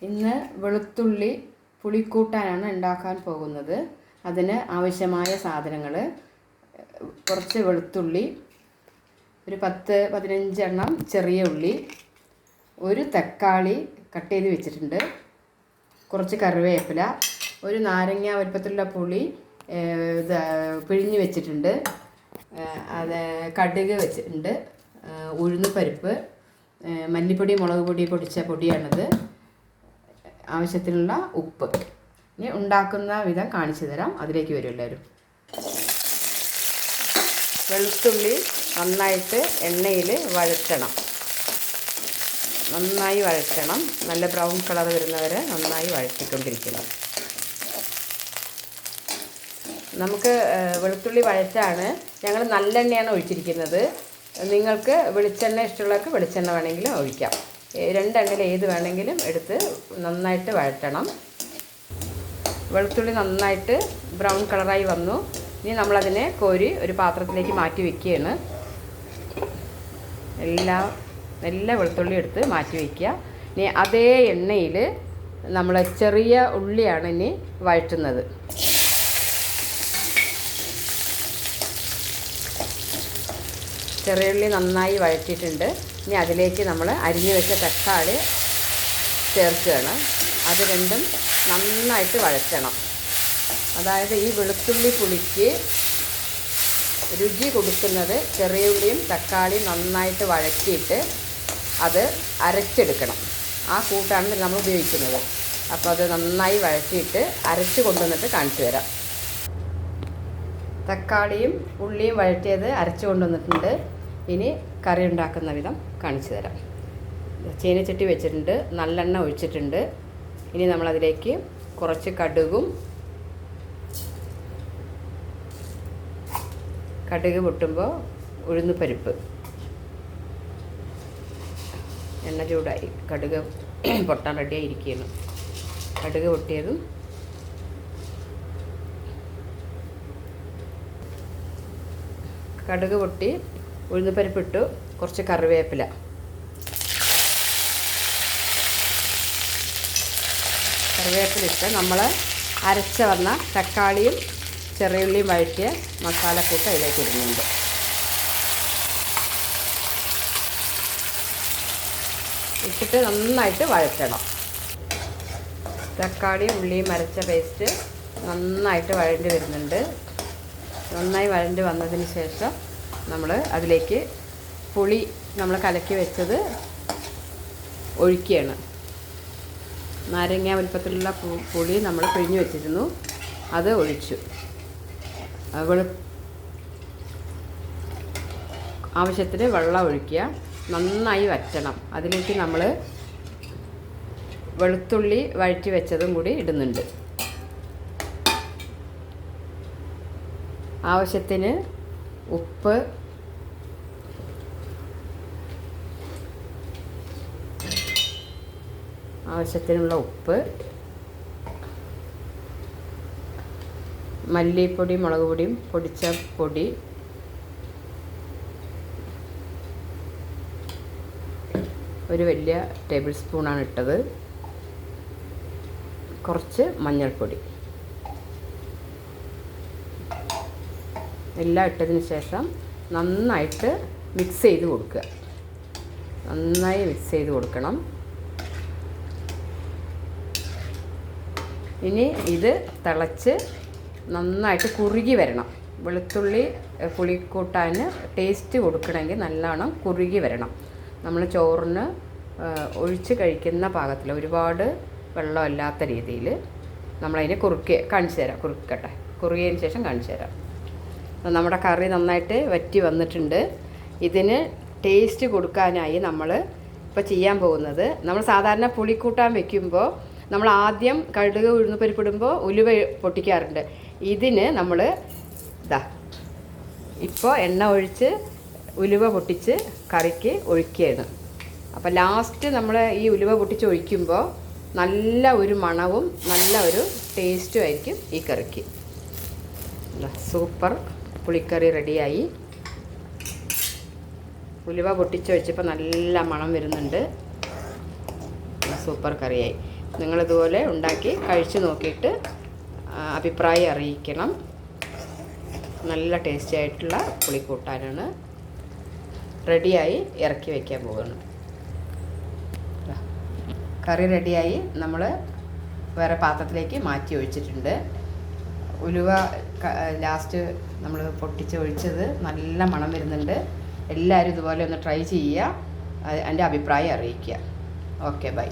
ഇന്ന് വെളുത്തുള്ളി പുളിക്കൂട്ടാനാണ് ഉണ്ടാക്കാൻ പോകുന്നത്. അതിന് ആവശ്യമായ സാധനങ്ങൾ: കുറച്ച് വെളുത്തുള്ളി, ഒരു 10-15 എണ്ണം ചെറിയ ഉള്ളി, ഒരു തക്കാളി കട്ട് ചെയ്ത് വെച്ചിട്ടുണ്ട്, കുറച്ച് കറിവേപ്പില, ഒരു നാരങ്ങ വലുപ്പത്തിലുള്ള പുളി പിഴിഞ്ഞ് വെച്ചിട്ടുണ്ട്, കടുക് വെച്ചിട്ടുണ്ട്, ഉഴുന്നുപരിപ്പ്, മല്ലിപ്പൊടി, മുളക് പൊടി പൊടിച്ച പൊടിയാണിത്, ആവശ്യത്തിനുള്ള ഉപ്പ്. ഇനി ഉണ്ടാക്കുന്ന വിധം കാണിച്ചു തരാം. അതിലേക്ക് വരും എല്ലാവരും. വെളുത്തുള്ളി നന്നായിട്ട് എണ്ണയിൽ വഴറ്റണം. നന്നായി വഴറ്റണം. നല്ല ബ്രൗൺ കളർ വരുന്നവരെ നന്നായി വഴറ്റിക്കൊണ്ടിരിക്കണം. നമുക്ക് വെളുത്തുള്ളി വഴറ്റാണ് ഞങ്ങൾ നല്ലെണ്ണയാണ് ഒഴിച്ചിരിക്കുന്നത്. നിങ്ങൾക്ക് വെളിച്ചെണ്ണ ഇഷ്ടമുള്ളവർക്ക് വെളിച്ചെണ്ണ വേണമെങ്കിലും ഒഴിക്കാം. രണ്ടെണ്ണയിൽ ഏത് വേണമെങ്കിലും എടുത്ത് നന്നായിട്ട് വഴറ്റണം. വെളുത്തുള്ളി നന്നായിട്ട് ബ്രൗൺ കളറായി വന്നു. ഇനി നമ്മളതിനെ കോരി ഒരു പാത്രത്തിലേക്ക് മാറ്റി വയ്ക്കുകയാണ്. എല്ലാ വെളുത്തുള്ളി എടുത്ത് മാറ്റി വയ്ക്കുക. ഇനി അതേ എണ്ണയിൽ നമ്മൾ ചെറിയ ഉള്ളിയാണ് ഇനി വഴറ്റുന്നത്. ചെറിയ ഉള്ളി നന്നായി വഴറ്റിയിട്ടുണ്ട്. ഇനി അതിലേക്ക് നമ്മൾ അരിഞ്ഞു വെച്ച തക്കാളി ചേർക്കുകയാണ്. അത് രണ്ടും നന്നായിട്ട് വഴറ്റണം. അതായത് ഈ വെളുത്തുള്ളി പുളിക്ക് രുചി കൊടുക്കുന്നത് ചെറിയ ഉള്ളിയും തക്കാളിയും നന്നായിട്ട് വഴറ്റിയിട്ട് അത് അരച്ചെടുക്കണം. ആ കൂട്ടാണ് നമ്മൾ ഉപയോഗിക്കുന്നത്. അപ്പോൾ അത് നന്നായി വഴറ്റിയിട്ട് അരച്ച് കൊണ്ടുവന്നിട്ട് കാണിച്ചു തരാം. തക്കാളിയും ഉള്ളിയും വഴറ്റിയത് അരച്ച് കൊണ്ടുവന്നിട്ടുണ്ട്. ഇനി കറി ഉണ്ടാക്കുന്ന വിധം കാണിച്ചു തരാം. ചീനച്ചട്ടി വെച്ചിട്ടുണ്ട്, നല്ലെണ്ണ ഒഴിച്ചിട്ടുണ്ട്. ഇനി നമ്മളതിലേക്ക് കുറച്ച് കടുക് പൊട്ടുമ്പോൾ ഉഴുന്നുപരിപ്പ്. എണ്ണ ചൂടായി, കടുക് പൊട്ടാൻ റെഡിയായി ഇരിക്കുകയാണ്. കടുക് പൊട്ടിയതും കടുക് പൊട്ടി ഉഴുന്നുപരിപ്പിട്ടു. കുറച്ച് കറിവേപ്പില, കറിവേപ്പിലിട്ട് നമ്മൾ അരച്ച് വന്ന തക്കാളിയും ചെറിയുള്ളിയും വഴറ്റിയ മസാലക്കൂട്ട് അതിലേക്ക് ഇടുന്നുണ്ട്. ഇട്ടിട്ട് നന്നായിട്ട് വഴറ്റണം. തക്കാളിയും ഉള്ളിയും അരച്ച പേസ്റ്റ് നന്നായിട്ട് വഴണ്ടി വരുന്നുണ്ട്. നന്നായി വഴണ്ടി വന്നതിന് ശേഷം നമ്മൾ അതിലേക്ക് പുളി നമ്മൾ കലക്കി വെച്ചത് ഒഴിക്കുകയാണ്. നാരങ്ങ വലുപ്പത്തിലുള്ള പുളി നമ്മൾ പിഴിഞ്ഞ് വെച്ചിരുന്നു, അത് ഒഴിച്ചു. ആവശ്യത്തിന് വെള്ളം ഒഴിക്കുക. നന്നായി വറ്റണം. അതിലേക്ക് നമ്മൾ വെളുത്തുള്ളി വഴറ്റി വെച്ചതും കൂടി ഇടുന്നുണ്ട്. ആവശ്യത്തിന് ഉപ്പ്, ആവശ്യത്തിനുള്ള ഉപ്പ്, മല്ലിപ്പൊടി, മുളക് പൊടിയും പൊടിച്ച പൊടി, ഒരു വലിയ ടേബിൾ സ്പൂണാണ് ഇട്ടത്, കുറച്ച് മഞ്ഞൾപ്പൊടി. എല്ലാം ഇട്ടതിന് ശേഷം നന്നായിട്ട് മിക്സ് ചെയ്ത് കൊടുക്കുക. നന്നായി മിക്സ് ചെയ്ത് കൊടുക്കണം. ഇനി ഇത് തിളച്ച് നന്നായിട്ട് കുറുകി വരണം. വെളുത്തുള്ളി പുളിക്കൂട്ടാന് ടേസ്റ്റ് കൊടുക്കണമെങ്കിൽ നല്ലോണം കുറുകി വരണം. നമ്മൾ ചോറിന് ഒഴിച്ച് കഴിക്കുന്ന പാകത്തിൽ, ഒരുപാട് വെള്ളമില്ലാത്ത രീതിയിൽ നമ്മളതിനെ കാണിച്ചു തരാം. കുറുക്കട്ടെ. കുറുകിയതിന് ശേഷം കാണിച്ചു തരാം. നമ്മുടെ കറി നന്നായിട്ട് വറ്റി വന്നിട്ടുണ്ട്. ഇതിന് ടേസ്റ്റ് കൊടുക്കാനായി നമ്മൾ ഇപ്പോൾ ചെയ്യാൻ പോകുന്നത്, നമ്മൾ സാധാരണ പുളിക്കൂട്ടാൻ വെക്കുമ്പോൾ നമ്മൾ ആദ്യം കടുക് ഉഴുന്നുപരിപ്പിടുമ്പോൾ ഉലുവ പൊട്ടിക്കാറുണ്ട്. ഇതിന് നമ്മൾ ഇപ്പോൾ എണ്ണ ഒഴിച്ച് ഉലുവ പൊട്ടിച്ച് കറിക്ക് ഒഴിക്കുകയാണ്. അപ്പോൾ ലാസ്റ്റ് നമ്മൾ ഈ ഉലുവ പൊട്ടിച്ച് ഒഴിക്കുമ്പോൾ നല്ല ഒരു മണവും നല്ല ഒരു ടേസ്റ്റും ആയിരിക്കും ഈ കറിക്ക്. സൂപ്പർ പുളിക്കറി റെഡിയായി. ഉലുവ പൊട്ടിച്ച് വെച്ചപ്പോൾ നല്ല മണം വരുന്നുണ്ട്. സൂപ്പർ കറിയായി. നിങ്ങളിതുപോലെ ഉണ്ടാക്കി കഴിച്ച് നോക്കിയിട്ട് അഭിപ്രായം അറിയിക്കണം. നല്ല ടേസ്റ്റി ആയിട്ടുള്ള പുളിക്കൂട്ടാനാണ്. റെഡിയായി ഇറക്കി വയ്ക്കാൻ പോവുകയാണ്. കറി റെഡിയായി നമ്മൾ വേറെ പാത്രത്തിലേക്ക് മാറ്റി ഒഴിച്ചിട്ടുണ്ട്. ഉലുവ ലാസ്റ്റ് നമ്മൾ പൊട്ടിച്ച് ഒഴിച്ചത് നല്ല മണം വരുന്നുണ്ട്. എല്ലാവരും ഇതുപോലെ ഒന്ന് ട്രൈ ചെയ്യുക, എൻ്റെ അഭിപ്രായം അറിയിക്കുക. Okay, by.